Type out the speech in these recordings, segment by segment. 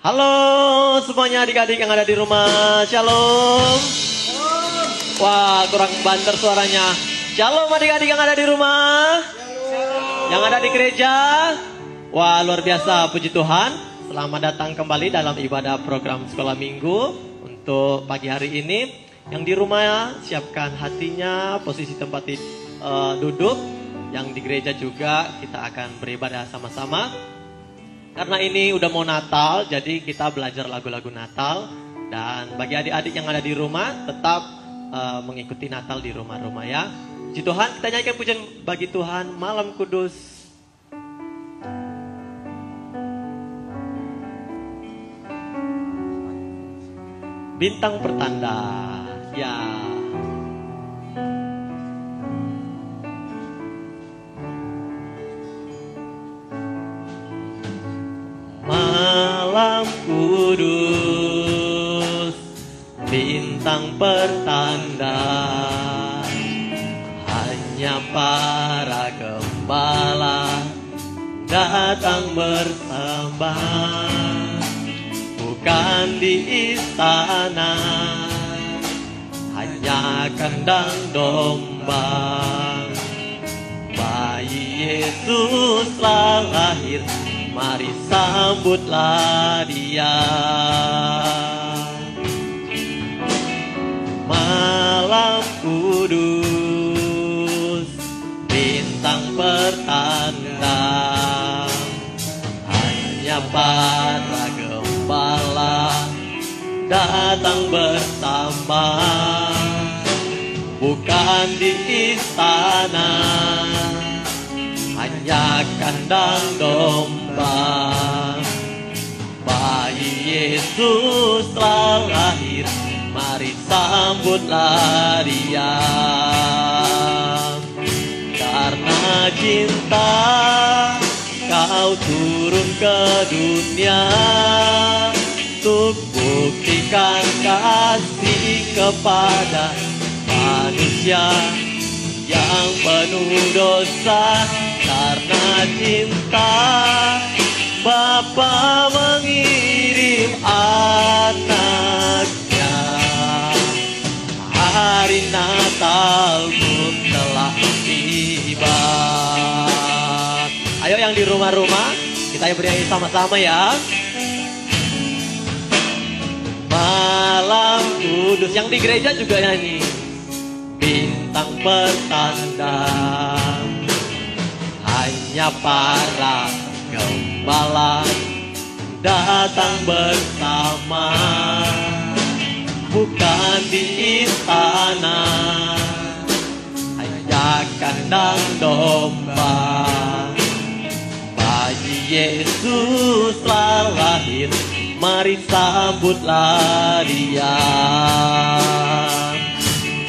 Halo semuanya adik-adik yang ada di rumah, shalom. Wah, kurang banter suaranya. Shalom adik-adik yang ada di rumah, yang ada di gereja. Wah, luar biasa, puji Tuhan. Selamat datang kembali dalam ibadah program sekolah minggu untuk pagi hari ini. Yang di rumah siapkan hatinya, posisi tempat duduk. Yang di gereja juga kita akan beribadah sama-sama. Karena ini udah mau Natal, jadi kita belajar lagu-lagu Natal. Dan bagi adik-adik yang ada di rumah, tetap mengikuti Natal di rumah-rumah ya. Puji Tuhan, kita nyanyikan pujian bagi Tuhan, Malam Kudus. Bintang pertanda, ya. Malam kudus, bintang pertanda, hanya para gembala datang bersama, bukan di istana, hanya kandang domba. Bayi Yesus telah lahir, mari sambutlah dia. Malam kudus, bintang pertanda, hanya para gembala datang bersama, bukan di istana, hanya kandang domba. Bayi Yesus telah lahir, mari sambutlah dia. Karena cinta kau turun ke dunia, untuk buktikan kasih kepada manusia yang penuh dosa. Karena cinta Bapa mengirim anaknya, hari Natal pun telah tiba. Ayo yang di rumah-rumah, kita bernyanyi sama-sama ya. Malam kudus, yang di gereja juga nyanyi. Bintang pertanda, hanya para gembala datang bersama, bukan di istana, hanya kandang domba. Bayi Yesus telah lahir, mari sambutlah dia.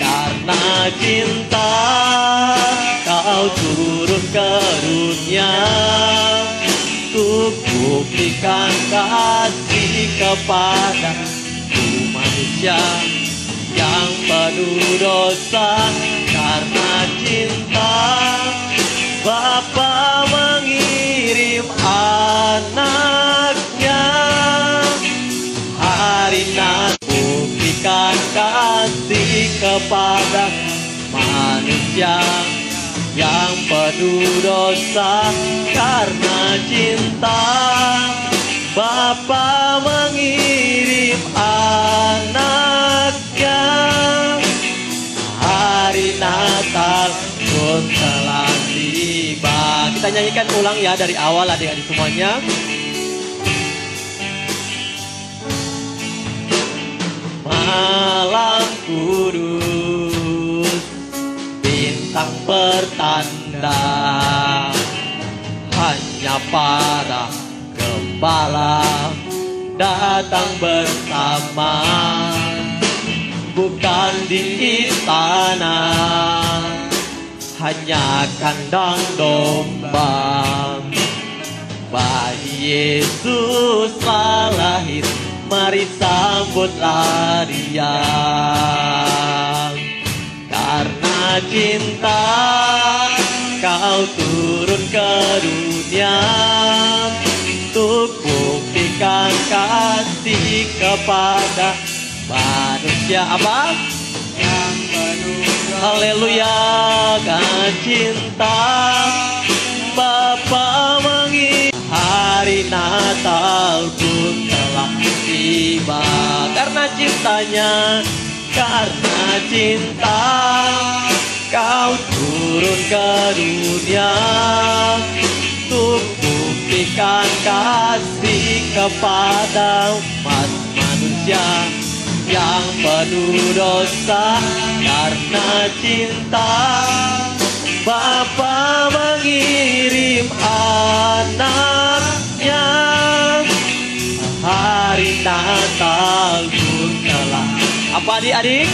Karena cinta kau turun ke dunia, untuk buktikan kasih kepada manusia yang penuh dosa. Karena cinta Bapa mengirim anaknya, hari Natal buktikan kasih kepada manusia yang penuh dosa. Karena cinta Bapa mengirim anaknya, hari Natal pun telah tiba. Kita nyanyikan ulang ya dari awal adik-adik semuanya. Malam kudus, bintang pertanda, hanya para gembala datang bersama, bukan di istana, hanya kandang domba. Bayi Yesus telah lahir, mari sambutlah dia. Karena cinta kau turun ke dunia, untuk buktikan buktikan kasih kepada manusia. Apa? yang penuh Haleluya, kan cinta Bapa mengingat hari Natal pun telah tiba. Karena cintanya, karena cinta Kau turun ke dunia untuk buktikan kasih kepada umat manusia yang penuh dosa. Karena cinta Bapa mengirim anaknya. Hari Natal pun telah. Apa adik-adik?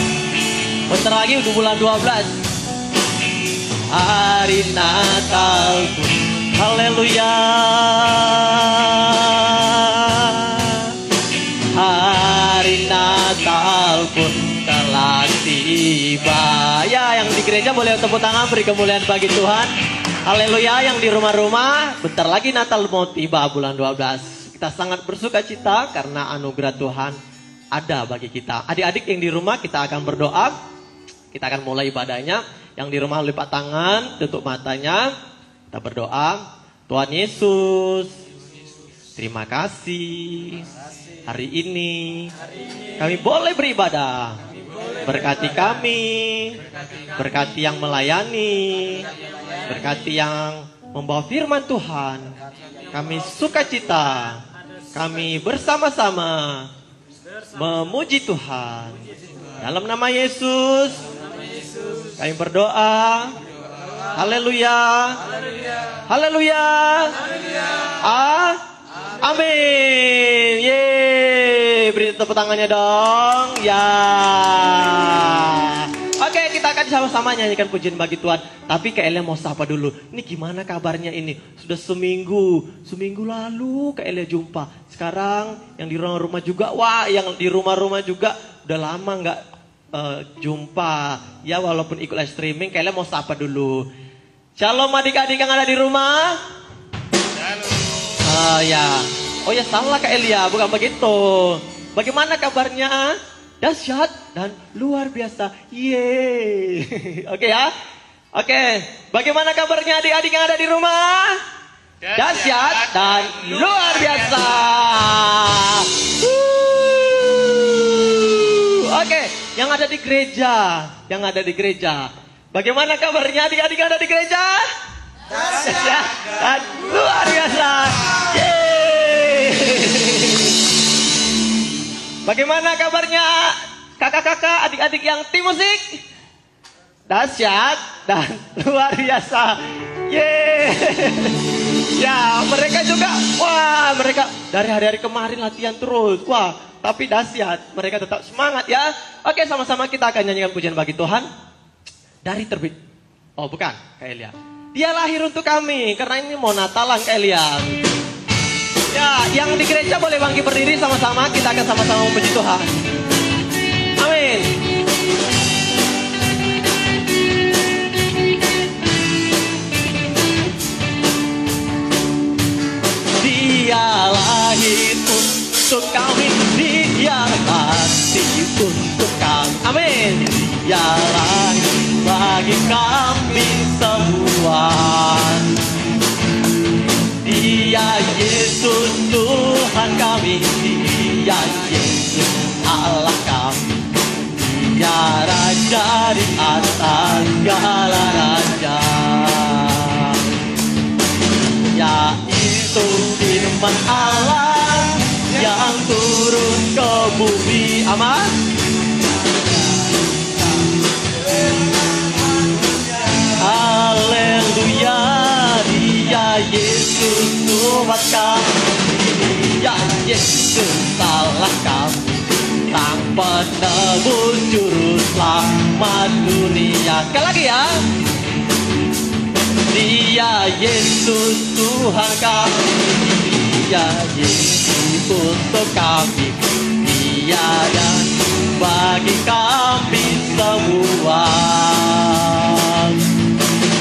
Bentar lagi udah bulan 12. Hari Natal pun. Haleluya. Hari Natal pun telah tiba. Ya, yang di gereja boleh tepuk tangan beri kemuliaan bagi Tuhan. Haleluya. Yang di rumah-rumah, bentar lagi Natal mau tiba bulan 12. Kita sangat bersuka cita karena anugerah Tuhan ada bagi kita. Adik-adik yang di rumah, kita akan berdoa. Kita akan mulai ibadahnya. Yang di rumah lipat tangan, tutup matanya. Kita berdoa. Tuhan Yesus, terima kasih. Hari ini kami boleh beribadah. Berkati kami, berkati yang melayani, berkati yang membawa firman Tuhan. Kami sukacita, kami bersama-sama memuji Tuhan. Dalam nama Yesus, kami berdoa. Haleluya. Haleluya. Amin. Yeay. Beri tepuk tangannya dong. Ya. Oke, kita akan sama-sama nyanyikan pujian bagi Tuhan. Tapi Kak Elia mau sapa dulu. Ini gimana kabarnya ini? Sudah seminggu lalu Kak Elia jumpa. Sekarang yang di rumah juga. Wah, yang di rumah juga udah lama nggak jumpa. Ya, walaupun ikut live streaming, Kak Elia mau sapa dulu. Shalom adik-adik yang ada di rumah. Oh ya salah Kak Elia, bukan begitu. Bagaimana kabarnya? Dahsyat dan luar biasa. Yeay. Oke ya. Oke. Bagaimana kabarnya adik-adik yang ada di rumah? Dahsyat dan luar biasa. Oke, yang ada di gereja, bagaimana kabarnya adik-adik yang ada di gereja? Dahsyat dan luar biasa. Yeay. Bagaimana kabarnya kakak-kakak, adik-adik yang tim musik? Dahsyat dan luar biasa. Yeay. Ya, mereka juga. Wah, mereka dari hari-hari kemarin latihan terus. Wah, tapi dahsyat. Mereka tetap semangat ya. Oke, sama-sama kita akan nyanyikan pujian bagi Tuhan. Dari terbit. Oh, bukan, Kak Elia. Dia lahir untuk kami. Karena ini mau Natalan, Kak Elia. Ya, yang di gereja boleh bangkit berdiri sama-sama. Kita akan sama-sama memuji Tuhan. Amin. Dia lahir untuk kami. Dia mati untuk kami. Amin. Dia lahir bagi kami semua. Dia Yesus Tuhan kami. Dia Yesus Allah kami. Dia Raja di atas segala raja. Yaitu firman Allah yang turun ke bumi. Aman. Haleluya. Dia Yesus Tuhan kami. Dia Yesus Allah kami. Sang penebus juru selamat dunia. Sekali lagi ya. Dia Yesus Tuhan kami. Dia Yesus untuk kami. Dia dan bagi kami semua.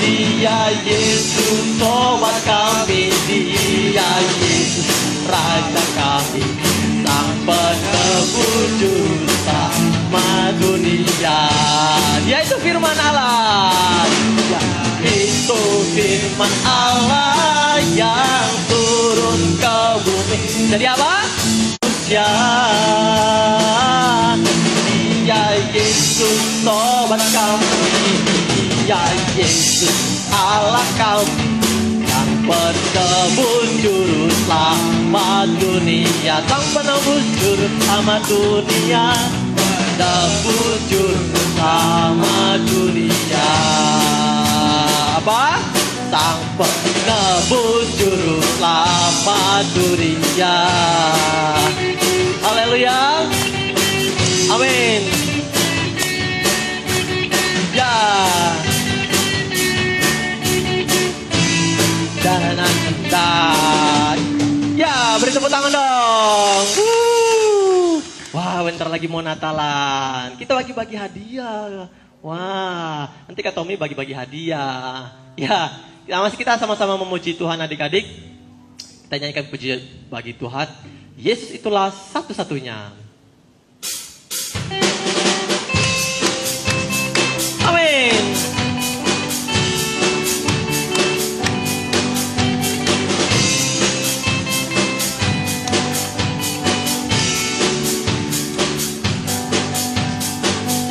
Dia Yesus sobat kami. Dia Yesus Raja kami. firman Allah yang turun ke bumi. Jadi apa? Ya, Dia Yesus sobat kami, Dia Yesus Allah kami, yang berkebun juru selamat dunia, sang penebus juru selamat dunia, penebus juru selamat dunia. Apa? Sang penebus juru selamat dunia. Haleluya. Amin. Ya. Dan ya, beri tepuk tangan dong. Wah, bentar lagi mau Natalan. Kita bagi-bagi hadiah. Wah, nanti Kak Tommy bagi-bagi hadiah. Ya, masih kita sama-sama memuji Tuhan adik-adik. Kita nyanyikan puji bagi Tuhan. Yesus itulah satu-satunya. Amin.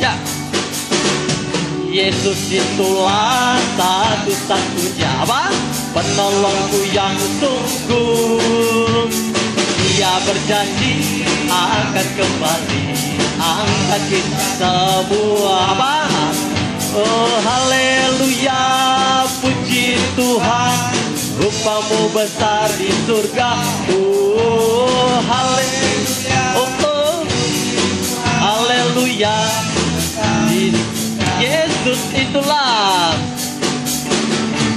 Ya. Yesus itulah satu-satunya apa? Penolongku yang sungguh. Dia berjanji akan kembali angkat kita semua apa? Oh haleluya, puji Tuhan, rupamu besar di surga. Oh haleluya, oh haleluya, Yesus itulah,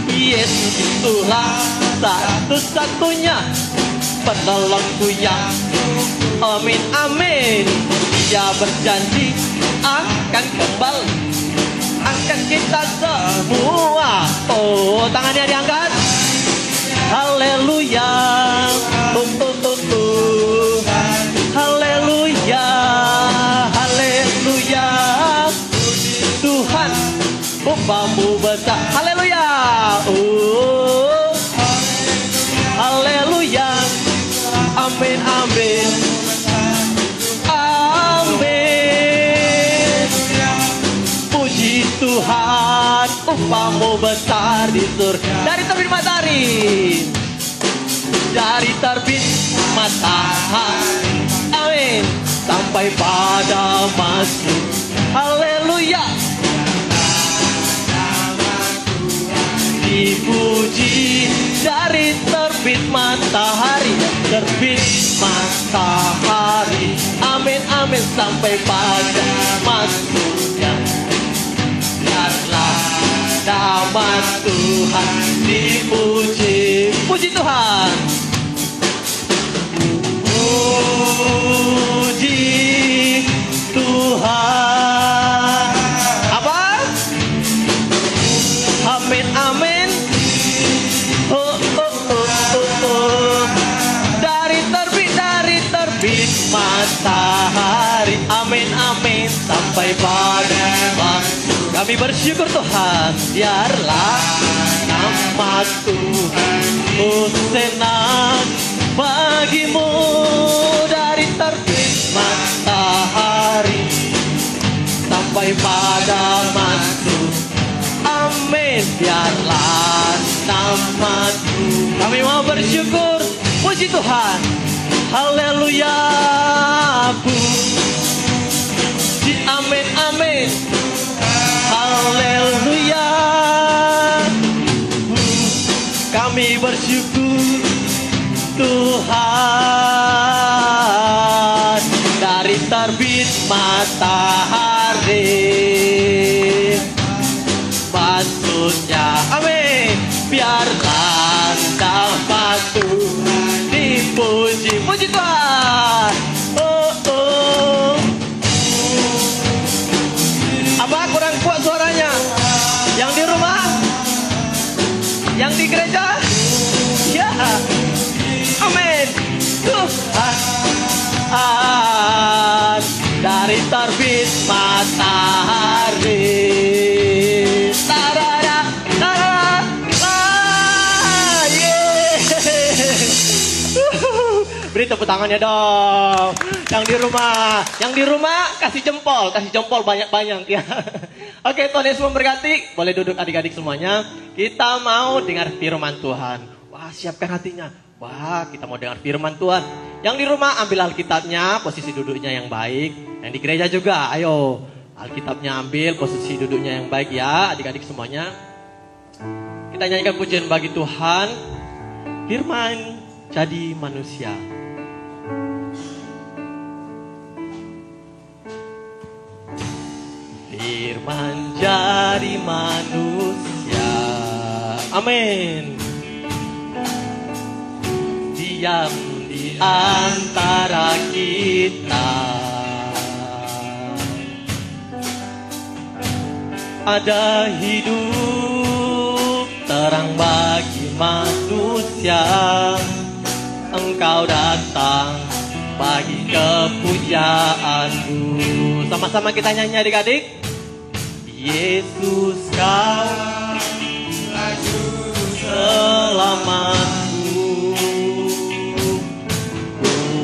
Yesus itulah satu-satunya penolongku yang amin amin. Dia berjanji akan kembali angkat kita semua. Oh, tangannya diangkat. Haleluya. Haleluya. Haleluya. Tuhan, upamu besar. Haleluya. Oh. Haleluya. Amin amin. Tuhan, upamu besar di surga. Dari terbit matahari, dari terbit matahari, amin, sampai pada masuk. Haleluya. Dipuji dari terbit matahari, terbit matahari, amin amin, sampai pada masuknya. Nama Tuhan dipuji. Puji Tuhan. Puji Tuhan. Apa? Amin amin. Oh, oh, oh, oh, oh. Dari terbit matahari, amin amin, sampai pada waktu. Kami bersyukur Tuhan, biarlah nama Tuhan senang bagimu. Dari terbit matahari sampai pada masuk, amin, biarlah nama Tuhan. Kami mau bersyukur, puji Tuhan. Haleluya. Puji, amin amin. Haleluya. Kami bersyukur Tuhan. Dari terbit matahari, maksudnya amin, biarlah nama Tuhan dipuji. Puji Tuhan. Oh oh. Apa kurang kuat suaranya? Yang di rumah? Yang di gereja? Ya. Amin. Tuhan dari terbit matahari. Tarara, tarara, tarara. tepuk tangannya dong. Yang di rumah kasih jempol banyak-banyak ya. Oke, Tuhan Yesus memberkati. Boleh duduk adik-adik semuanya. Kita mau dengar firman Tuhan. Wah, siapkan hatinya. Wah, kita mau dengar firman Tuhan. Yang di rumah ambil Alkitabnya, posisi duduknya yang baik. Yang di gereja juga, ayo. Alkitabnya ambil, posisi duduknya yang baik ya, adik-adik semuanya. Kita nyanyikan pujian bagi Tuhan. Firman jadi manusia. Firman jadi manusia. Amin. Diam di antara kita. Ada hidup terang bagi manusia. Engkau datang bagi kepujaanmu. Sama-sama kita nyanyi adik-adik. Yesus kau juru selamatku.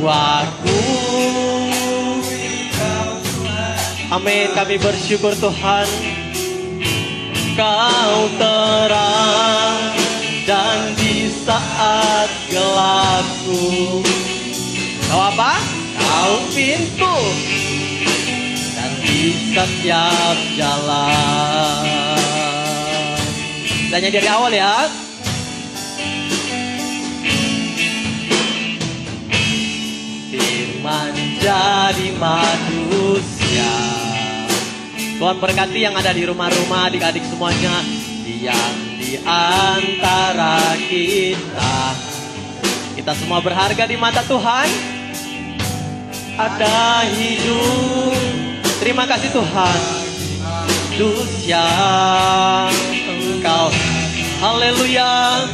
Aku amin, kami bersyukur Tuhan. Kau terang dan di saat gelapku. Kau apa? Kau pintu dan di setiap jalan. Tanya dari awal ya. Firman jadi manusia. Tuhan berkati yang ada di rumah-rumah, adik-adik semuanya. Yang di antara kita. Kita semua berharga di mata Tuhan. Ada hidup. Terima kasih Tuhan. Manusia Engkau. Haleluya.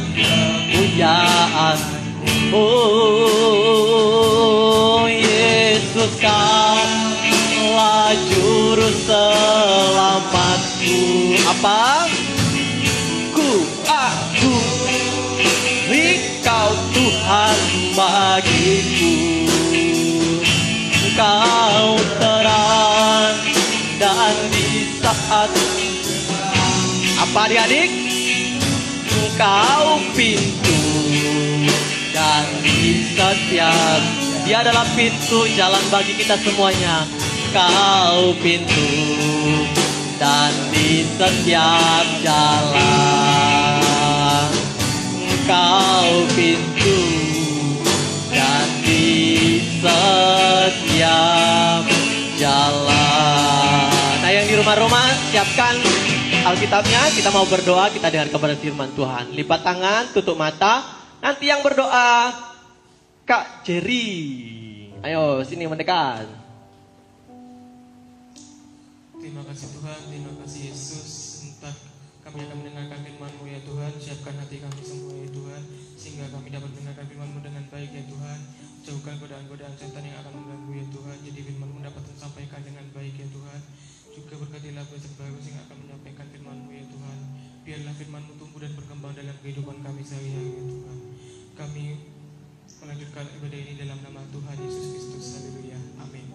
Pujaan. Oh Yesus kau juru selamatku. Apa? Aku Engkau Tuhan bagiku. Engkau terang dan di saat apa adik-adik? Engkau pintu dan di setiap Dia adalah pintu jalan bagi kita semuanya. Kau pintu dan di setiap jalan. Kau pintu dan di setiap jalan. Nah yang di rumah-rumah siapkan Alkitabnya. Kita mau berdoa, kita dengar kepada firman Tuhan. Lipat tangan, tutup mata. Nanti yang berdoa Kak Jerry. Ayo sini mendekat. Terima kasih Tuhan, terima kasih Yesus. Entah kami akan mendengarkan firman-Mu ya Tuhan. Siapkan hati kami semua ya Tuhan, sehingga kami dapat mendengarkan firman-Mu dengan baik ya Tuhan. Jauhkan godaan-godaan setan yang akan mengganggu ya Tuhan. Jadi firman-Mu dapat disampaikan dengan baik ya Tuhan. Juga berkatilah besar baru yang akan menyampaikan firman-Mu ya Tuhan. Biarlah firman-Mu tumbuh dan berkembang dalam kehidupan kami sehari-hari ya Tuhan. Kami melanjutkan ibadah ini dalam nama Tuhan Yesus Kristus. Haleluya. Amin.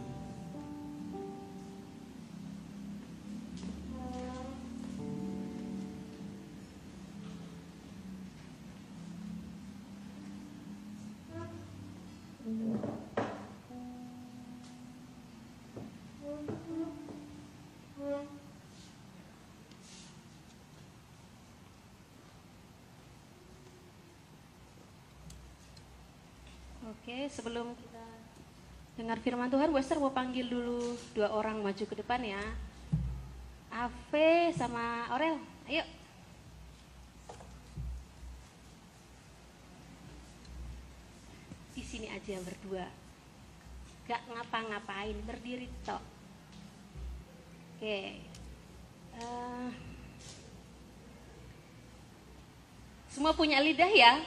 Oke, sebelum kita dengar firman Tuhan, Bu Esther mau panggil dulu 2 orang maju ke depan ya. Ave sama Aurel, ayo. Di sini aja berdua. Gak ngapa-ngapain, berdiri tok. Oke. Semua punya lidah ya?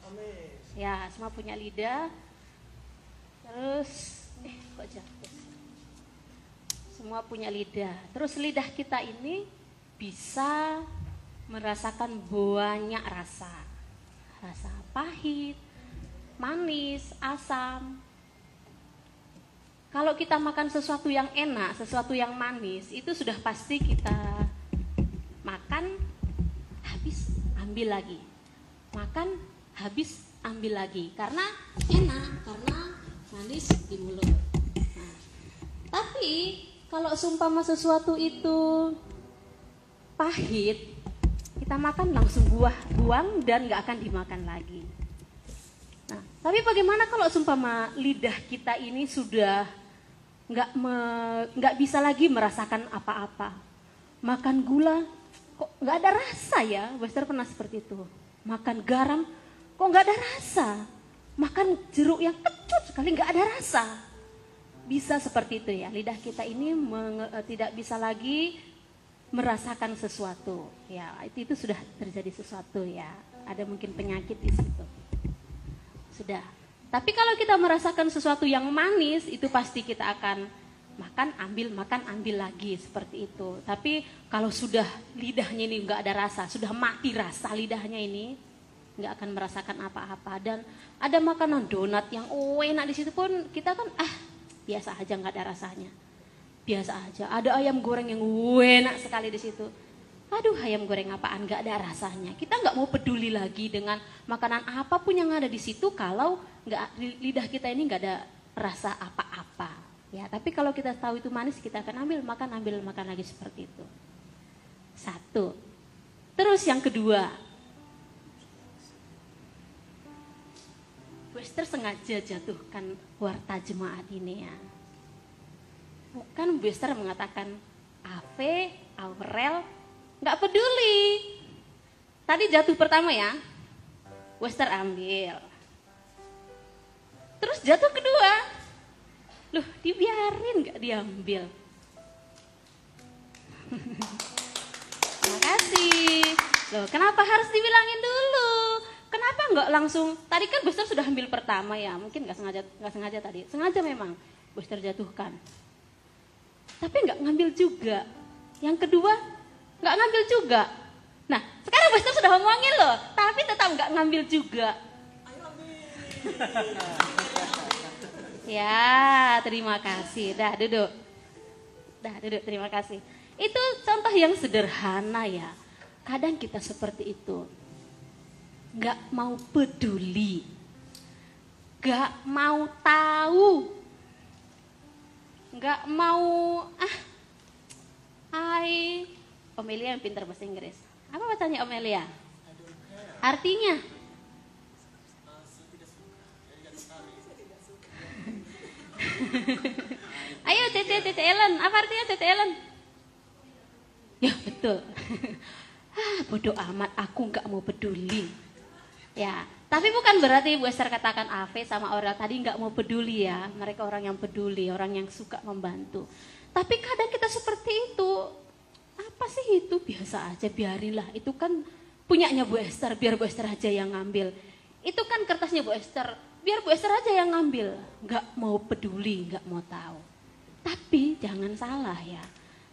Amin. Ya, semua punya lidah. Terus, kok jatuh? Semua punya lidah. Terus lidah kita ini bisa merasakan banyak rasa. Rasa pahit, manis, asam. Kalau kita makan sesuatu yang enak, sesuatu yang manis, itu sudah pasti kita makan, habis, ambil lagi. Makan, habis, ambil lagi. Karena enak, karena manis di mulut. Nah, tapi kalau seumpama sesuatu itu pahit, kita makan langsung buang dan gak akan dimakan lagi. Nah, tapi bagaimana kalau seumpama lidah kita ini sudah nggak bisa lagi merasakan apa-apa. Makan gula kok nggak ada rasa ya. Wester pernah seperti itu. Makan garam kok nggak ada rasa. Makan jeruk yang kecut sekali nggak ada rasa. Bisa seperti itu ya. Lidah kita ini tidak bisa lagi merasakan sesuatu. Ya itu sudah terjadi sesuatu ya. Ada mungkin penyakit di situ. Sudah. Tapi kalau kita merasakan sesuatu yang manis, itu pasti kita akan makan, ambil lagi seperti itu. Tapi kalau sudah lidahnya ini nggak ada rasa, sudah mati rasa lidahnya ini, nggak akan merasakan apa-apa. Dan ada makanan donat yang enak di situ pun kita kan biasa aja nggak ada rasanya, biasa aja. Ada ayam goreng yang enak sekali di situ. Aduh, ayam goreng apaan nggak ada rasanya. Kita nggak mau peduli lagi dengan makanan apapun yang ada di situ kalau lidah kita ini nggak ada rasa apa-apa. Ya, tapi kalau kita tahu itu manis, kita akan ambil makan lagi seperti itu. Satu. Terus yang kedua, Wester sengaja jatuhkan warta jemaat ini ya. Bukan Wester mengatakan Ave, Aurel, nggak peduli. Tadi jatuh pertama ya, Wester ambil. Terus jatuh kedua, loh dibiarin nggak diambil. Terima kasih. Loh kenapa harus dibilangin dulu? Kenapa nggak langsung? Tadi kan Wester sudah ambil pertama ya, mungkin nggak sengaja tadi. Sengaja memang Wester jatuhkan. Tapi nggak ngambil juga. Yang kedua nggak ngambil juga. Nah sekarang Wester sudah ngomongin loh, tapi tetap nggak ngambil juga. Ya, terima kasih. Dah duduk, terima kasih. Itu contoh yang sederhana ya. Kadang kita seperti itu, nggak mau peduli, nggak mau tahu, nggak mau Omelia yang pintar bahasa Inggris. Apa bacanya Omelia? Artinya? Ayo Tete Ellen, apa artinya Tete Ellen? Ya betul. Bodoh amat, aku nggak mau peduli. Ya, tapi bukan berarti Bu Esther katakan Ave sama orang tadi nggak mau peduli ya. Mereka orang yang peduli, orang yang suka membantu. Tapi kadang kita seperti itu. Apa sih itu? Biasa aja, biarilah. Itu kan punyanya Bu Esther, biar Bu Esther aja yang ngambil. Itu kan kertasnya Bu Esther, biar Bu Esther aja yang ngambil. Nggak mau peduli, nggak mau tahu. Tapi jangan salah ya.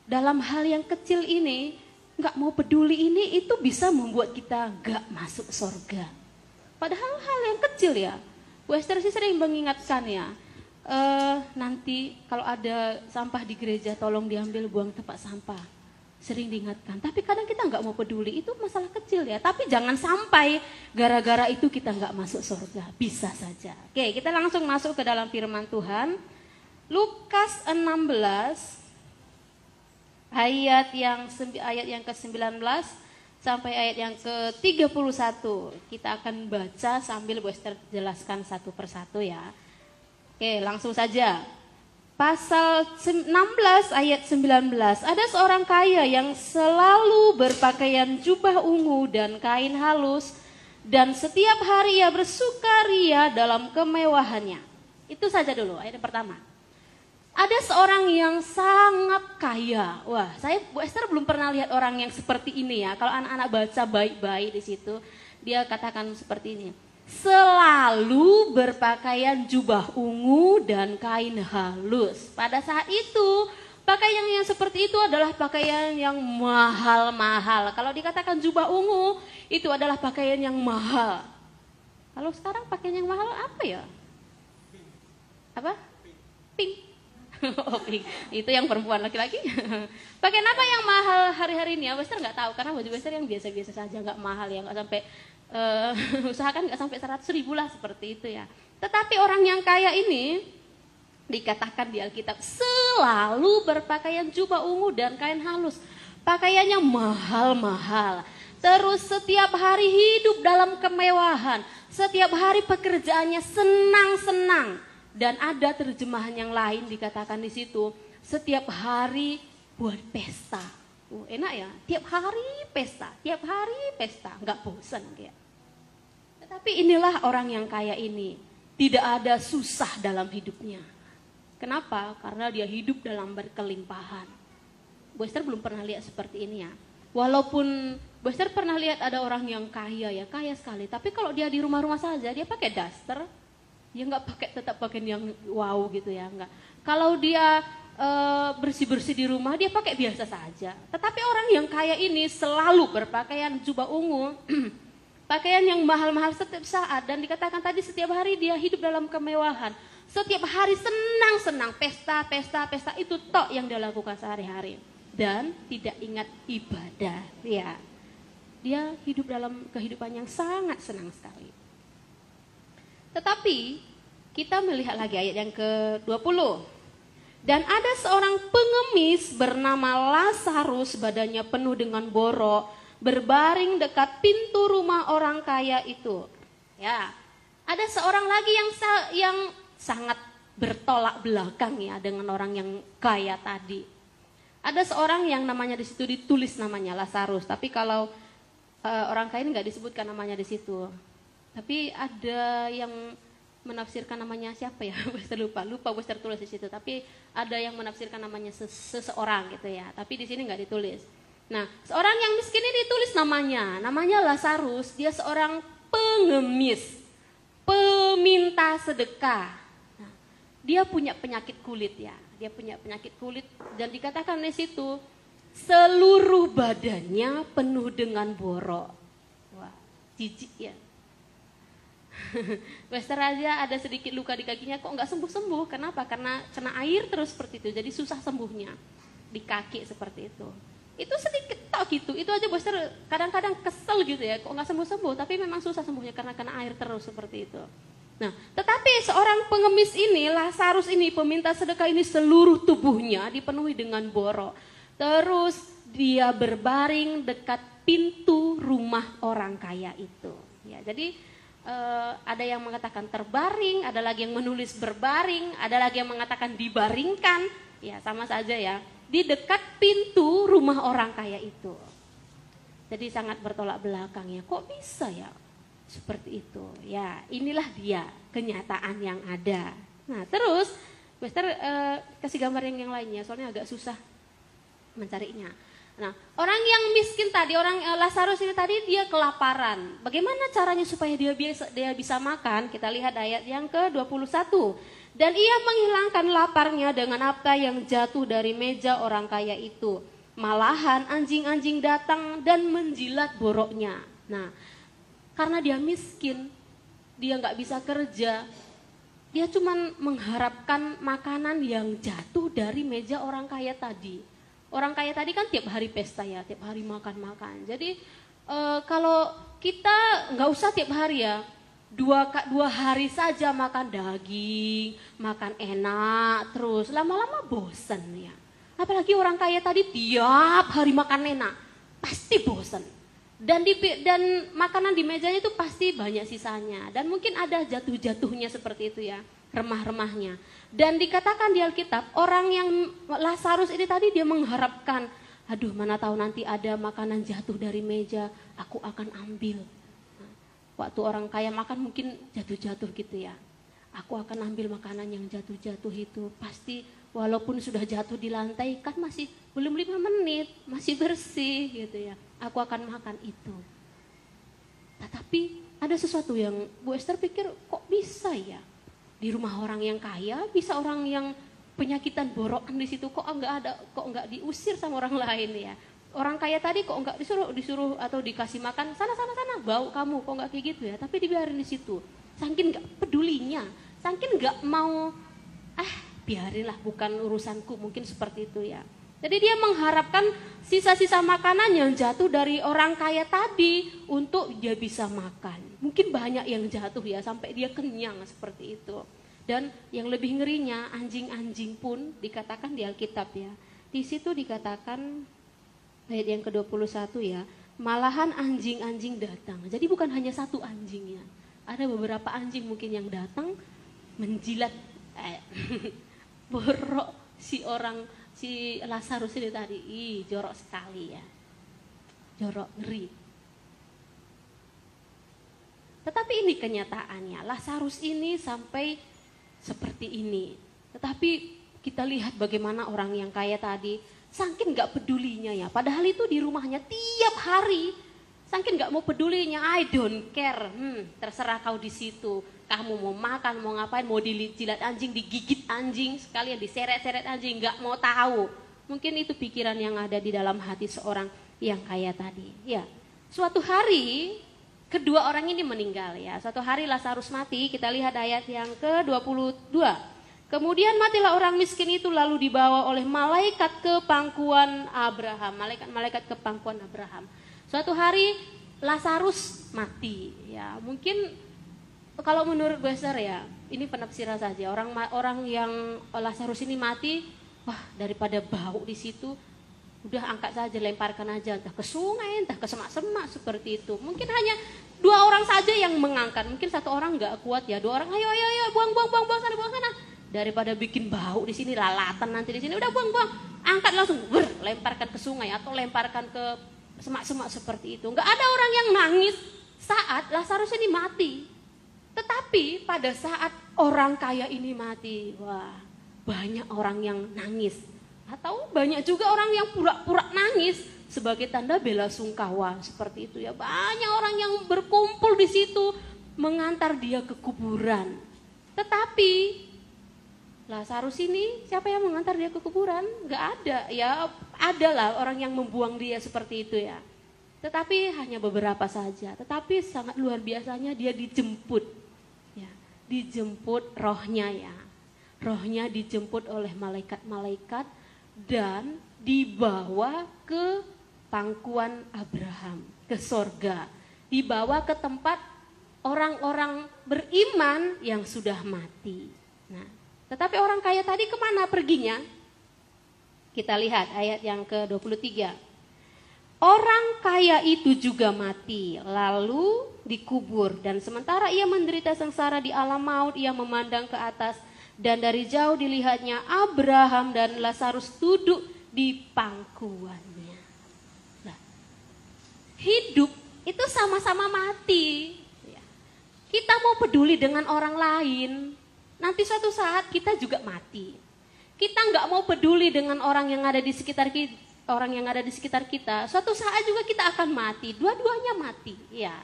Dalam hal yang kecil ini, nggak mau peduli ini itu bisa membuat kita nggak masuk surga. Padahal hal yang kecil ya. Bu Esther sih sering mengingatkan ya. Nanti kalau ada sampah di gereja tolong diambil, buang tempat sampah. Sering diingatkan. Tapi kadang kita nggak mau peduli, itu masalah kecil ya. Tapi jangan sampai gara-gara itu kita nggak masuk surga. Bisa saja. Oke, kita langsung masuk ke dalam firman Tuhan. Lukas 16 ayat yang ke-19 sampai ayat yang ke-31. Kita akan baca sambil Bu Esther jelaskan satu persatu ya. Oke, langsung saja. Pasal 16 ayat 19. Ada seorang kaya yang selalu berpakaian jubah ungu dan kain halus, dan setiap hari ia bersukaria dalam kemewahannya. Itu saja dulu ayat pertama. Ada seorang yang sangat kaya. Wah, saya Bu Esther belum pernah lihat orang yang seperti ini ya. Kalau anak-anak baca baik-baik di situ, dia katakan seperti ini. Selalu berpakaian jubah ungu dan kain halus. Pada saat itu, pakaian yang seperti itu adalah pakaian yang mahal-mahal. Kalau dikatakan jubah ungu, itu adalah pakaian yang mahal. Kalau sekarang pakaian yang mahal apa ya? Apa? Pink. Oh, pink. Itu yang perempuan, laki-laki. Pakaian apa yang mahal hari-hari ini? Wester nggak tahu karena baju Wester yang biasa-biasa saja, nggak mahal ya, nggak sampai usahakan nggak sampai 100.000 lah seperti itu ya. Tetapi orang yang kaya ini dikatakan di Alkitab selalu berpakaian jubah ungu dan kain halus. Pakaiannya mahal-mahal. Terus setiap hari hidup dalam kemewahan. Setiap hari pekerjaannya senang-senang. Dan ada terjemahan yang lain dikatakan di situ, setiap hari buat pesta. Enak ya, tiap hari pesta, nggak bosan ya. Tetapi inilah orang yang kaya ini, tidak ada susah dalam hidupnya. Kenapa? Karena dia hidup dalam berkelimpahan. Bu Esther belum pernah lihat seperti ini ya. Walaupun Bu Esther pernah lihat ada orang yang kaya ya, kaya sekali. Tapi kalau dia di rumah-rumah saja, dia pakai daster. Dia nggak tetap pakai yang wow gitu ya, nggak. Kalau dia bersih-bersih di rumah, dia pakai biasa saja. Tetapi orang yang kaya ini selalu berpakaian jubah ungu, pakaian yang mahal-mahal setiap saat. Dan dikatakan tadi setiap hari dia hidup dalam kemewahan. Setiap hari senang-senang, pesta, itu tok yang dia lakukan sehari-hari. Dan tidak ingat ibadah, ya. Dia hidup dalam kehidupan yang sangat senang sekali. Tetapi kita melihat lagi ayat yang ke-20. Dan ada seorang pengemis bernama Lazarus, badannya penuh dengan borok, berbaring dekat pintu rumah orang kaya itu. Ya, ada seorang lagi yang sangat bertolak belakang ya dengan orang yang kaya tadi. Ada seorang yang namanya di situ ditulis namanya Lazarus, tapi kalau orang kaya ini nggak disebutkan namanya di situ. Tapi ada yang menafsirkan namanya siapa ya? Wester lupa Wester tulis di situ. Tapi ada yang menafsirkan namanya seseorang gitu ya. Tapi di sini nggak ditulis. Nah, seorang yang miskin ini ditulis namanya Lazarus. Dia seorang pengemis, peminta sedekah. Nah, dia punya penyakit kulit ya. Dia punya penyakit kulit dan dikatakan di situ seluruh badannya penuh dengan borok. Wah, jijik ya. Wester aja ada sedikit luka di kakinya kok nggak sembuh-sembuh. Kenapa? Karena kena air terus seperti itu. Jadi susah sembuhnya di kaki seperti itu. Itu sedikit tok gitu. Itu aja Wester kadang-kadang kesel gitu ya. Kok nggak sembuh-sembuh? Tapi memang susah sembuhnya karena kena air terus seperti itu. Nah, tetapi seorang pengemis ini, Lazarus ini, peminta sedekah ini seluruh tubuhnya dipenuhi dengan borok. Terus dia berbaring dekat pintu rumah orang kaya itu. Ya, jadi ada yang mengatakan terbaring, ada lagi yang menulis berbaring, ada lagi yang mengatakan dibaringkan, ya sama saja ya, di dekat pintu rumah orang kaya itu. Jadi sangat bertolak belakang ya, kok bisa ya seperti itu? Ya inilah dia kenyataan yang ada. Nah terus, Wester kasih gambar yang lainnya, soalnya agak susah mencarinya. Nah, orang yang miskin tadi, orang Lazarus ini tadi dia kelaparan. Bagaimana caranya supaya dia bisa makan? Kita lihat ayat yang ke-21. Dan ia menghilangkan laparnya dengan apa yang jatuh dari meja orang kaya itu. Malahan anjing-anjing datang dan menjilat boroknya. Nah, karena dia miskin, dia nggak bisa kerja. Dia cuma mengharapkan makanan yang jatuh dari meja orang kaya tadi. Orang kaya tadi kan tiap hari pesta ya, tiap hari makan-makan. Jadi kalau kita nggak usah tiap hari ya, dua hari saja makan daging, makan enak, terus lama-lama bosan ya. Apalagi orang kaya tadi tiap hari makan enak, pasti bosan. Dan makanan di mejanya itu pasti banyak sisanya. Dan mungkin ada jatuh-jatuhnya seperti itu ya, remah-remahnya. Dan dikatakan di Alkitab, orang yang Lazarus ini tadi dia mengharapkan, aduh mana tahu nanti ada makanan jatuh dari meja, aku akan ambil. Nah, waktu orang kaya makan mungkin jatuh-jatuh gitu ya. Aku akan ambil makanan yang jatuh-jatuh itu, pasti walaupun sudah jatuh di lantai kan masih belum 5 menit, masih bersih gitu ya. Aku akan makan itu. Tetapi ada sesuatu yang Bu Esther pikir kok bisa ya? Di rumah orang yang kaya bisa orang yang penyakitan borokan di situ kok nggak diusir sama orang lain ya. orang kaya tadi kok enggak disuruh atau dikasih makan, sana, bau kamu, kok enggak kayak gitu ya. Tapi dibiarin di situ. Saking enggak pedulinya, saking enggak mau, biarinlah bukan urusanku, mungkin seperti itu ya. Jadi dia mengharapkan sisa-sisa makanan yang jatuh dari orang kaya tadi untuk dia bisa makan. Mungkin banyak yang jatuh ya sampai dia kenyang seperti itu. Dan yang lebih ngerinya anjing-anjing pun dikatakan di Alkitab ya. Di situ dikatakan ayat yang ke-21 ya, malahan anjing-anjing datang. Jadi bukan hanya satu anjing ya. Ada beberapa anjing mungkin yang datang menjilat borok si Lazarus ini tadi. Jorok sekali ya. Jorok, ngeri. Tetapi ini kenyataannya, Lazarus ini sampai seperti ini. Tetapi kita lihat bagaimana orang yang kaya tadi, saking gak pedulinya ya. Padahal itu di rumahnya tiap hari, saking gak mau pedulinya, I don't care. Terserah kau di situ. Kamu mau makan, mau ngapain, mau dijilat anjing, digigit anjing, sekalian diseret-seret anjing, gak mau tahu. Mungkin itu pikiran yang ada di dalam hati seorang yang kaya tadi. Ya, suatu hari kedua orang ini meninggal ya. Suatu hari Lazarus mati, kita lihat ayat yang ke-22. Kemudian matilah orang miskin itu lalu dibawa oleh malaikat ke pangkuan Abraham. Malaikat ke pangkuan Abraham. Suatu hari Lazarus mati ya. Mungkin kalau menurut Besar ya, ini penafsiran saja. Orang yang Lazarus ini mati, wah daripada bau di situ, udah angkat saja, lemparkan aja entah ke sungai, entah ke semak-semak seperti itu. Mungkin hanya 2 orang saja yang mengangkat. Mungkin 1 orang nggak kuat ya, 2 orang ayo buang sana. Daripada bikin bau di sini, lalatan nanti di sini, udah buang, angkat langsung, lemparkan ke sungai atau lemparkan ke semak-semak seperti itu. Nggak ada orang yang nangis saat Lazarus ini mati. Tetapi pada saat orang kaya ini mati, wah banyak orang yang nangis. Atau banyak juga orang yang pura-pura nangis sebagai tanda bela sungkawa seperti itu ya. Banyak orang yang berkumpul di situ mengantar dia ke kuburan. Tetapi Lazarus ini siapa yang mengantar dia ke kuburan? Gak ada ya, adalah orang yang membuang dia seperti itu ya. Tetapi hanya beberapa saja. Tetapi sangat luar biasanya dia dijemput. Ya, dijemput rohnya ya. Rohnya dijemput oleh malaikat-malaikat dan dibawa ke pangkuan Abraham, ke sorga. Dibawa ke tempat orang-orang beriman yang sudah mati. Nah, tetapi orang kaya tadi kemana perginya? Kita lihat ayat yang ke-23. Orang kaya itu juga mati, lalu dikubur. Dan sementara ia menderita sengsara di alam maut, ia memandang ke atas. Dan dari jauh dilihatnya Abraham dan Lazarus duduk di pangkuannya. Nah, hidup itu sama-sama mati. Kita mau peduli dengan orang lain, nanti suatu saat kita juga mati. Kita nggak mau peduli dengan orang yang ada di sekitar kita, suatu saat juga kita akan mati. Dua-duanya mati, ya.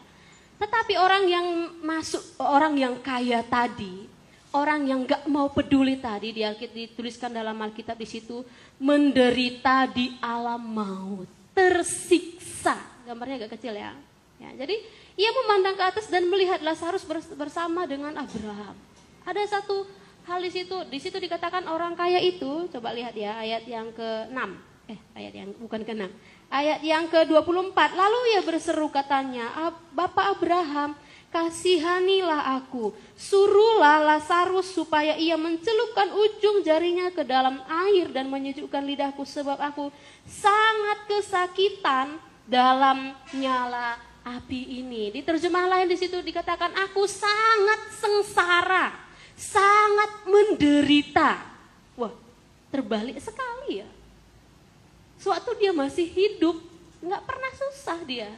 Tetapi orang yang kaya tadi, orang yang nggak mau peduli tadi, dituliskan dalam Alkitab di situ, menderita di alam maut, tersiksa. Gambarnya agak kecil ya. Jadi ia memandang ke atas dan melihat Lazarus bersama dengan Abraham. Ada satu hal di situ dikatakan orang kaya itu, coba lihat ya ayat yang ke-6. Ayat yang ke-24. Lalu ia berseru katanya, Bapak Abraham, kasihanilah aku, suruhlah Lazarus supaya ia mencelupkan ujung jarinya ke dalam air dan menyejukkan lidahku, sebab aku sangat kesakitan dalam nyala api ini. Di terjemah lain di situ dikatakan aku sangat sengsara, sangat menderita. Wah, terbalik sekali ya. Sewaktu dia masih hidup, nggak pernah susah dia.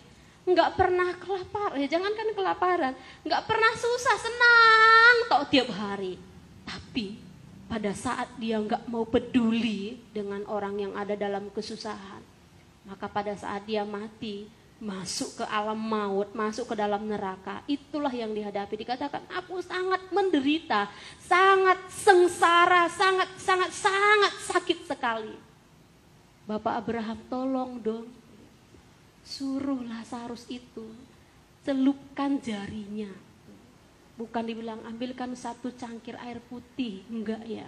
Nggak pernah kelaparan, jangankan kelaparan, nggak pernah susah, senang tok tiap hari. Tapi pada saat dia nggak mau peduli dengan orang yang ada dalam kesusahan, maka pada saat dia mati, masuk ke alam maut, masuk ke dalam neraka, itulah yang dihadapi. Dikatakan aku sangat menderita, sangat sengsara, sangat sakit sekali. Bapak Abraham tolong dong. suruh Lazarus itu celupkan jarinya. Bukan dibilang ambilkan satu cangkir air putih, enggak ya.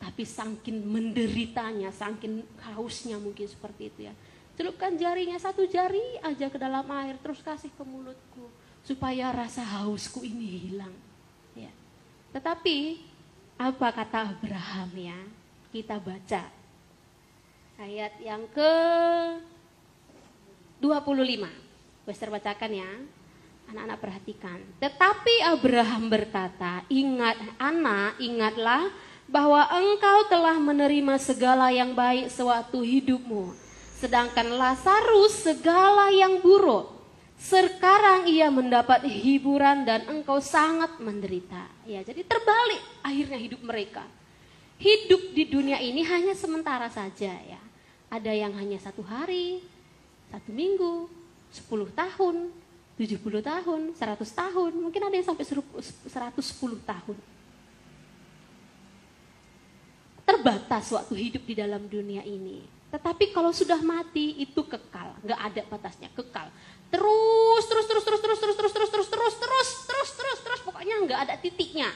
Tapi saking menderitanya, saking hausnya mungkin seperti itu ya. Celupkan jarinya, satu jari aja ke dalam air, terus kasih ke mulutku. Supaya rasa hausku ini hilang. Ya. Tetapi apa kata Abraham ya? Kita baca ayat yang ke 25. Wester bacakan ya. Anak-anak perhatikan. Tetapi Abraham berkata, ingatlah bahwa engkau telah menerima segala yang baik sewaktu hidupmu. Sedangkan Lazarus segala yang buruk. Sekarang ia mendapat hiburan dan engkau sangat menderita. Ya, jadi terbalik akhirnya hidup mereka. Hidup di dunia ini hanya sementara saja ya. Ada yang hanya 1 hari, 1 minggu, 10 tahun, 70 tahun, 100 tahun, mungkin ada yang sampai 110 tahun. Terbatas waktu hidup di dalam dunia ini. Tetapi kalau sudah mati itu kekal, nggak ada batasnya, kekal. Terus, pokoknya nggak ada titiknya.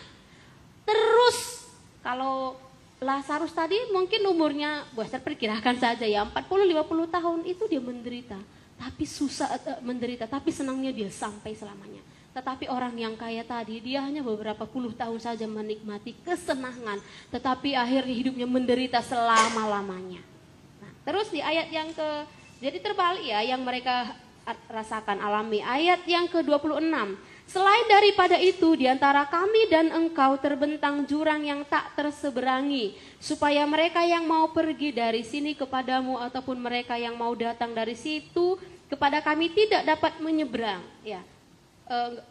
Terus, kalau Lazarus tadi mungkin umurnya, saya perkirakan saja ya, 40-50 tahun itu dia menderita. Tapi susah menderita, tapi senangnya dia sampai selamanya. Tetapi orang yang kaya tadi, dia hanya beberapa puluh tahun saja menikmati kesenangan. Tetapi akhirnya hidupnya menderita selama-lamanya. Nah, terus di ayat yang jadi terbalik ya, yang mereka rasakan, alami. Ayat yang ke-26. Selain daripada itu, di antara kami dan engkau terbentang jurang yang tak terseberangi, supaya mereka yang mau pergi dari sini kepadamu ataupun mereka yang mau datang dari situ kepada kami tidak dapat menyeberang. Ya,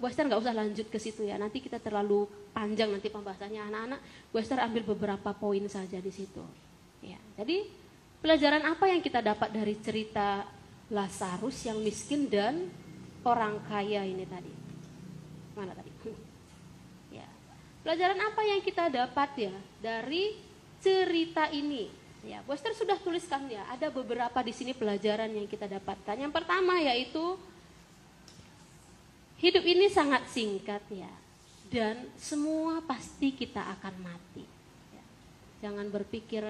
Wester nggak usah lanjut ke situ ya. Nanti kita terlalu panjang nanti pembahasannya anak-anak. Wester ambil beberapa poin saja di situ. Ya, jadi pelajaran apa yang kita dapat dari cerita Lazarus yang miskin dan orang kaya ini tadi? Mana tadi? Ya. Pelajaran apa yang kita dapat ya dari cerita ini? Ya, Wester sudah tuliskan ya, ada beberapa di sini pelajaran yang kita dapatkan. Yang pertama yaitu hidup ini sangat singkat ya, dan semua pasti kita akan mati. Ya. Jangan berpikir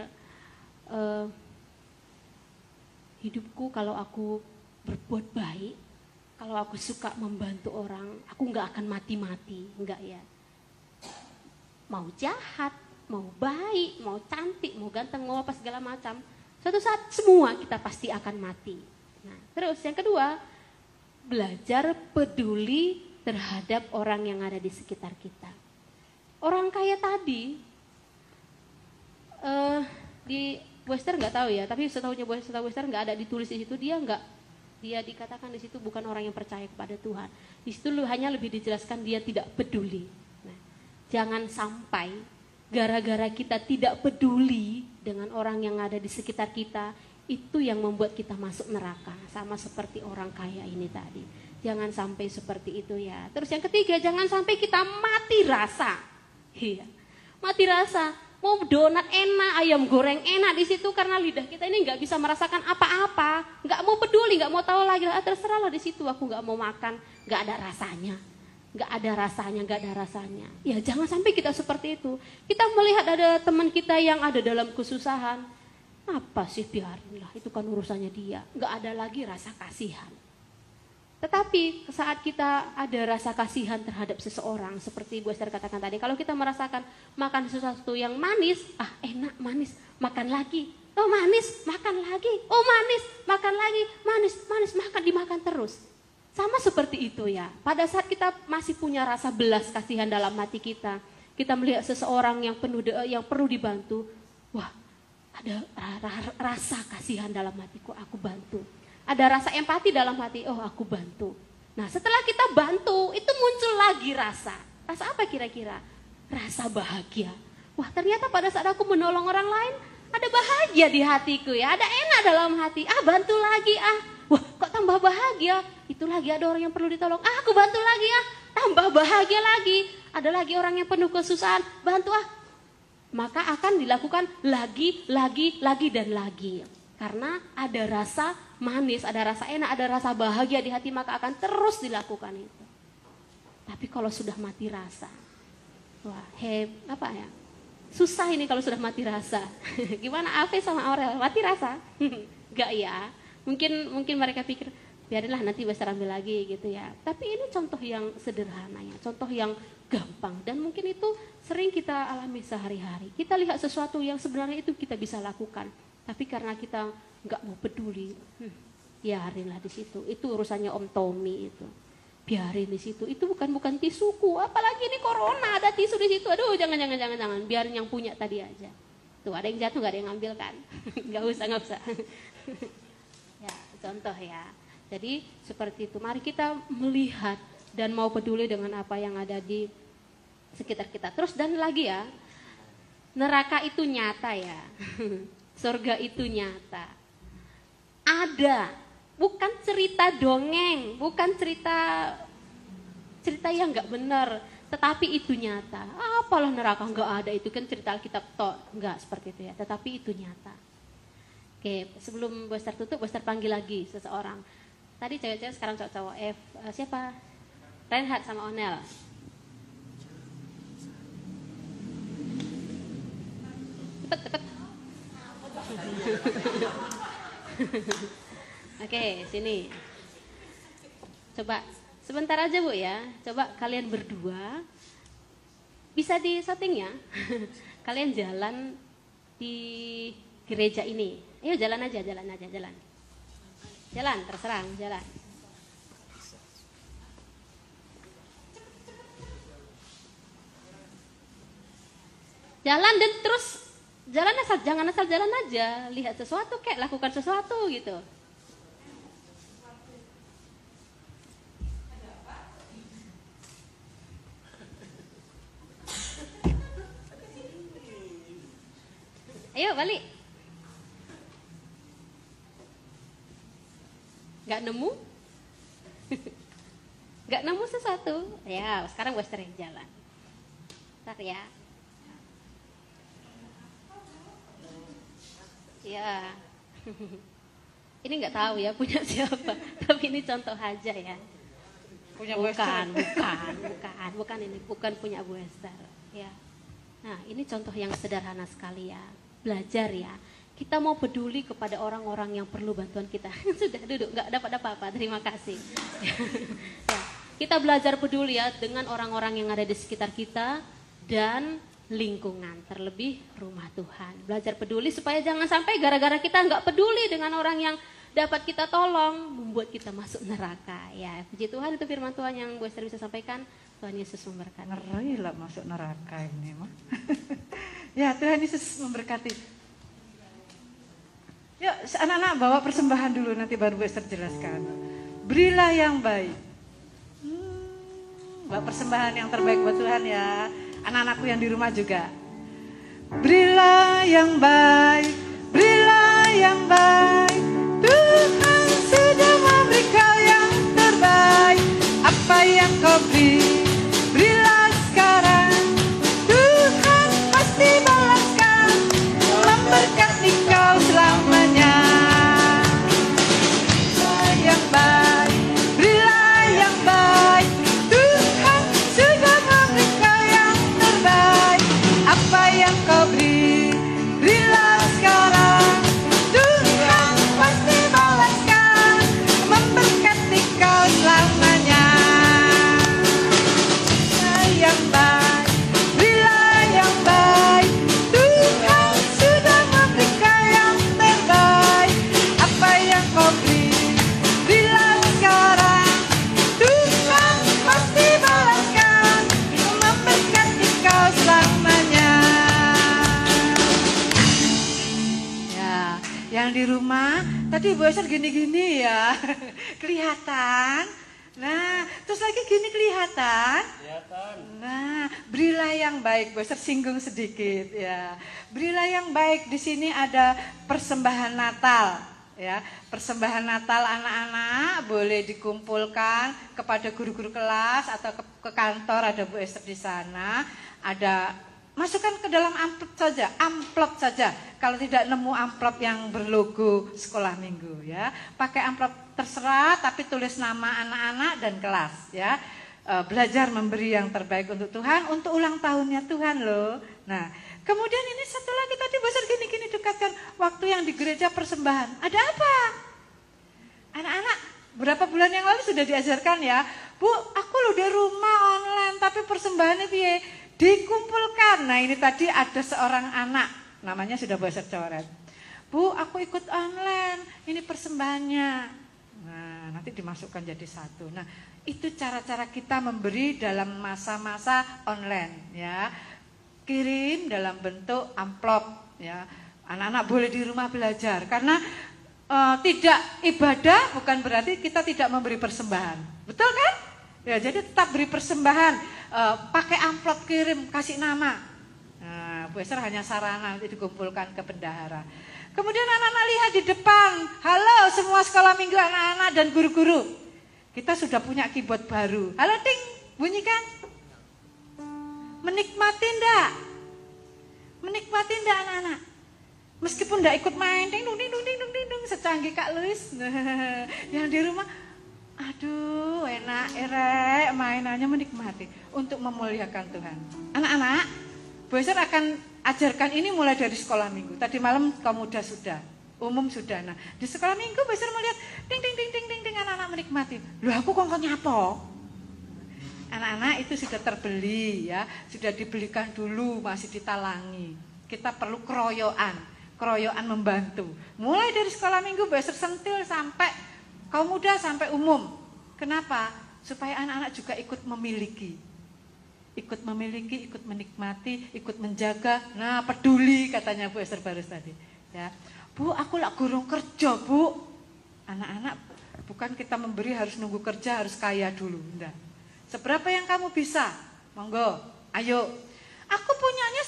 hidupku kalau aku berbuat baik, kalau aku suka membantu orang, aku nggak akan mati-mati, enggak ya. Mau jahat, mau baik, mau cantik, mau ganteng, mau apa segala macam, suatu saat semua kita pasti akan mati. Nah, terus yang kedua, belajar peduli terhadap orang yang ada di sekitar kita. Orang kaya tadi, di Wester nggak tahu ya, tapi setahunya Wester nggak ada ditulis di situ, dia dikatakan di situ bukan orang yang percaya kepada Tuhan. Di situ hanya lebih dijelaskan dia tidak peduli. Nah, jangan sampai gara-gara kita tidak peduli dengan orang yang ada di sekitar kita, itu yang membuat kita masuk neraka. Sama seperti orang kaya ini tadi. Jangan sampai seperti itu ya. Terus yang ketiga, jangan sampai kita mati rasa. Iya, mati rasa. Mau donat enak, ayam goreng enak di situ karena lidah kita ini nggak bisa merasakan apa-apa, nggak mau peduli, nggak mau tahu lagi. Terserahlah di situ, aku nggak mau makan, nggak ada rasanya, nggak ada rasanya. Ya jangan sampai kita seperti itu. Kita melihat ada teman kita yang ada dalam kesusahan, apa sih biarinlah, itu kan urusannya dia. Nggak ada lagi rasa kasihan. Tetapi saat kita ada rasa kasihan terhadap seseorang, seperti Bu Esther katakan tadi, kalau kita merasakan makan sesuatu yang manis, enak, manis, makan lagi. Oh manis, makan lagi. Oh manis, makan lagi. Manis, makan, dimakan terus. Sama seperti itu ya. Pada saat kita masih punya rasa belas kasihan dalam hati kita melihat seseorang yang perlu dibantu, wah ada rasa kasihan dalam hatiku, aku bantu. Ada rasa empati dalam hati, oh aku bantu. Nah setelah kita bantu, itu muncul lagi rasa. Rasa apa kira-kira? Rasa bahagia. Wah ternyata pada saat aku menolong orang lain, ada bahagia di hatiku ya. Ada enak dalam hati, bantu lagi Wah kok tambah bahagia? Itu lagi ada orang yang perlu ditolong, aku bantu lagi tambah bahagia lagi. Ada lagi orang yang penuh kesusahan, bantu Maka akan dilakukan lagi dan lagi. Karena ada rasa manis, ada rasa enak, ada rasa bahagia di hati, maka akan terus dilakukan itu. Tapi kalau sudah mati rasa, wah susah ini kalau sudah mati rasa. Gimana Ave sama Aurel, mati rasa? Enggak ya. Mungkin mereka pikir biarinlah nanti besar ambil lagi gitu ya. Tapi ini contoh yang sederhana ya, contoh yang gampang dan mungkin itu sering kita alami sehari-hari. Kita lihat sesuatu yang sebenarnya itu kita bisa lakukan, tapi karena kita nggak mau peduli, biarinlah di situ. Itu urusannya Om Tommy itu. Biarin di situ. Itu bukan tisuku. Apalagi ini corona ada tisu di situ. Aduh, jangan. Biarin yang punya tadi aja. Tuh ada yang jatuh nggak ada yang ngambil kan? Nggak usah. Ya, contoh ya. Jadi seperti itu. Mari kita melihat dan mau peduli dengan apa yang ada di sekitar kita. Terus dan lagi ya, neraka itu nyata ya. Surga itu nyata. Ada. Bukan cerita dongeng, bukan cerita yang nggak benar, tetapi itu nyata. Apalah neraka nggak ada, itu kan cerita Alkitab toh, nggak seperti itu ya. Tetapi itu nyata. Oke, sebelum Buester tutup, Buester panggil lagi seseorang. Tadi cewek-cewek, sekarang cowok-cowok. Siapa? Reinhard sama Onel. Cepet. Oke, sini. Coba sebentar aja Bu ya. Coba kalian berdua bisa disetting ya. Kalian jalan di gereja ini. Ayo jalan aja. Jalan, terserah, jalan. Jalan dan terus jangan asal jalan aja. Lihat sesuatu kayak lakukan sesuatu gitu. Ayo balik. Gak nemu? Gak nemu sesuatu? Ya, sekarang gue sering jalan. Ntar ya. Ya. Ini gak tahu ya punya siapa. Tapi ini contoh aja ya. Punya bukan ini, bukan punya Bu Esther. Ya. Nah, ini contoh yang sederhana sekali ya. Belajar ya. Kita mau peduli kepada orang-orang yang perlu bantuan kita. Sudah duduk, nggak dapat apa-apa. Terima kasih. Ya. Kita belajar peduli ya dengan orang-orang yang ada di sekitar kita dan lingkungan, terlebih rumah Tuhan. Belajar peduli supaya jangan sampai gara-gara kita nggak peduli dengan orang yang dapat kita tolong, membuat kita masuk neraka. Ya, puji Tuhan, itu firman Tuhan yang Bu Esther bisa sampaikan. Tuhan Yesus memberkati. Ngeri lah masuk neraka ini mah. Ya, Tuhan Yesus memberkati. Yuk, anak-anak bawa persembahan dulu, nanti baru Bu Esther jelaskan. Berilah yang baik. Bawa persembahan yang terbaik buat Tuhan ya. Anak-anakku yang di rumah juga. Berilah yang baik, berilah yang baik. Tuhan sudah memberi kau yang terbaik. Apa yang kau beri, berilah sekarang. Tuhan pasti balaskan, memberkati kau selamanya. Berilah yang baik, berilah yang baik. Tuhan sudah memberi kau yang terbaik. Apa yang kau beri, berilah sekarang. Tuhan pasti balaskan, memberkati kau selamanya. Yang baik, berilah yang baik. Tuhan sudah memberi kau yang terbaik. Apa yang kau beri, berilah sekarang. Tuhan pasti balaskan, memberkati kau selamanya. Ya, yang di rumah tadi Bu Esther gini-gini ya, kelihatan. Nah, terus lagi gini kelihatan. Nah, berilah yang baik. Bu Esther singgung sedikit ya. Berilah yang baik, di sini ada persembahan Natal ya. Persembahan Natal anak-anak boleh dikumpulkan kepada guru-guru kelas atau ke kantor, ada Bu Esther di sana. Ada masukkan ke dalam amplop saja. Kalau tidak nemu amplop yang berlogo sekolah minggu ya, pakai amplop terserah tapi tulis nama anak-anak dan kelas ya. Belajar memberi yang terbaik untuk Tuhan, untuk ulang tahunnya Tuhan loh. Nah, kemudian ini satu lagi tadi besar gini-gini dekatkan waktu yang di gereja persembahan. Ada apa? Anak-anak berapa bulan yang lalu sudah diajarkan ya, Bu, aku loh di rumah online tapi persembahannya piye? Dikumpulkan. Nah ini tadi ada seorang anak, namanya sudah besar coret. Bu, aku ikut online, ini persembahannya. Nah nanti dimasukkan jadi satu. Nah itu cara-cara kita memberi dalam masa-masa online ya. Kirim dalam bentuk amplop ya. Anak-anak boleh di rumah belajar karena tidak ibadah bukan berarti kita tidak memberi persembahan. Betul kan? Ya, jadi tetap beri persembahan, pakai amplop kirim, kasih nama. Nah, Bu Esther hanya sarana nanti dikumpulkan ke bendahara. Kemudian anak-anak lihat di depan, halo semua sekolah minggu anak-anak dan guru-guru. Kita sudah punya keyboard baru. Halo ting, bunyikan. Menikmati enggak? Menikmati enggak anak-anak? Meskipun enggak ikut main, ding ding ding ding ding ding secanggih Kak Luis. Yang di rumah, aduh enak erek mainannya menikmati untuk memuliakan Tuhan. Anak-anak, Bu Esther akan ajarkan ini mulai dari sekolah minggu. Tadi malam Pemuda sudah, umum sudah. Nah, di sekolah minggu Bu Esther melihat ding ding ding ding ding ding anak-anak menikmati. Loh aku kok nyapa? Anak-anak itu sudah terbeli ya, sudah dibelikan dulu, masih ditalangi. Kita perlu keroyokan membantu. Mulai dari sekolah minggu Bu Esther sentil sampai kaum muda sampai umum. Kenapa? Supaya anak-anak juga ikut memiliki. Ikut memiliki, ikut menikmati, ikut menjaga. Nah, peduli katanya Bu Esther Barus tadi. Ya. Bu, aku lak gurung kerja, Bu. Anak-anak, bukan kita memberi harus nunggu kerja, harus kaya dulu. Enggak. Seberapa yang kamu bisa? Monggo, ayo. Aku punyanya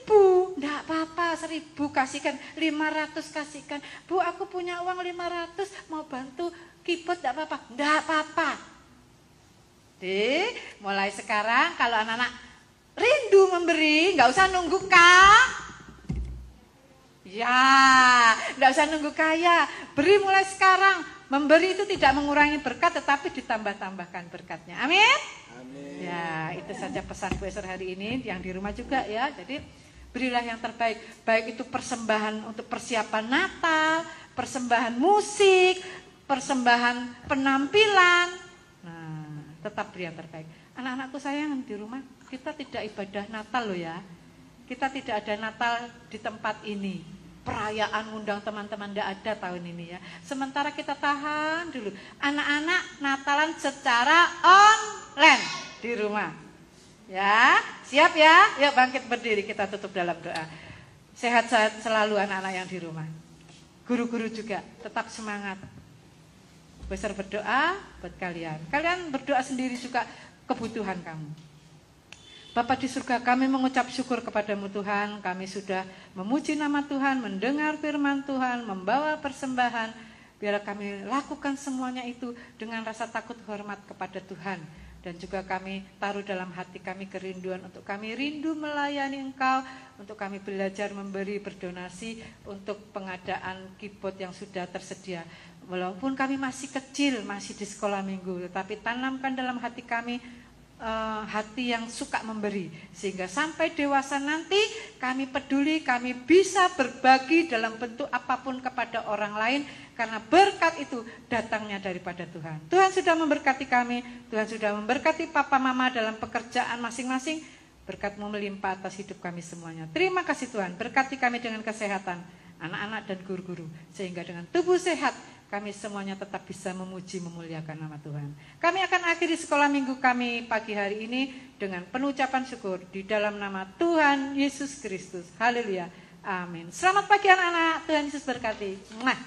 1.000. Enggak apa-apa, 1.000 kasihkan, 500 kasihkan. Bu, aku punya uang 500, mau bantu keyboard enggak apa-apa. Enggak apa-apa. Mulai sekarang kalau anak-anak rindu memberi, enggak usah nunggu Kak. Ya, enggak usah nunggu kaya. Beri mulai sekarang. Memberi itu tidak mengurangi berkat, tetapi ditambah-tambahkan berkatnya. Amin? Amin. Ya, itu saja pesan Bu Esther hari ini, yang di rumah juga ya. Jadi berilah yang terbaik. Baik itu persembahan untuk persiapan Natal, persembahan musik, persembahan penampilan. Nah, tetap beri yang terbaik. Anak-anakku sayang di rumah, kita tidak ibadah Natal loh ya. Kita tidak ada Natal di tempat ini. Perayaan undang teman-teman tidak ada tahun ini ya. Sementara kita tahan dulu. Anak-anak Natalan secara online di rumah. Ya, siap ya? Yuk bangkit berdiri, kita tutup dalam doa. Sehat-sehat selalu anak-anak yang di rumah. Guru-guru juga tetap semangat. Besar berdoa buat kalian. Kalian berdoa sendiri juga kebutuhan kamu. Bapa di surga, kami mengucap syukur kepadamu Tuhan. Kami sudah memuji nama Tuhan, mendengar firman Tuhan, membawa persembahan. Biar kami lakukan semuanya itu dengan rasa takut hormat kepada Tuhan. Dan juga kami taruh dalam hati kami kerinduan untuk kami rindu melayani Engkau. Untuk kami belajar memberi, berdonasi untuk pengadaan keyboard yang sudah tersedia. Walaupun kami masih kecil, masih di sekolah minggu. Tetapi tanamkan dalam hati kami hati yang suka memberi, sehingga sampai dewasa nanti kami peduli, kami bisa berbagi dalam bentuk apapun kepada orang lain, karena berkat itu datangnya daripada Tuhan. Tuhan sudah memberkati kami, Tuhan sudah memberkati papa mama dalam pekerjaan masing-masing. Berkat-Mu melimpah atas hidup kami semuanya. Terima kasih Tuhan, berkati kami dengan kesehatan anak-anak dan guru-guru, sehingga dengan tubuh sehat kami semuanya tetap bisa memuji, memuliakan nama Tuhan. Kami akan akhiri sekolah minggu kami pagi hari ini dengan penuh ucapan syukur di dalam nama Tuhan Yesus Kristus. Haleluya. Amin. Selamat pagi anak-anak. Tuhan Yesus berkati. Mwah.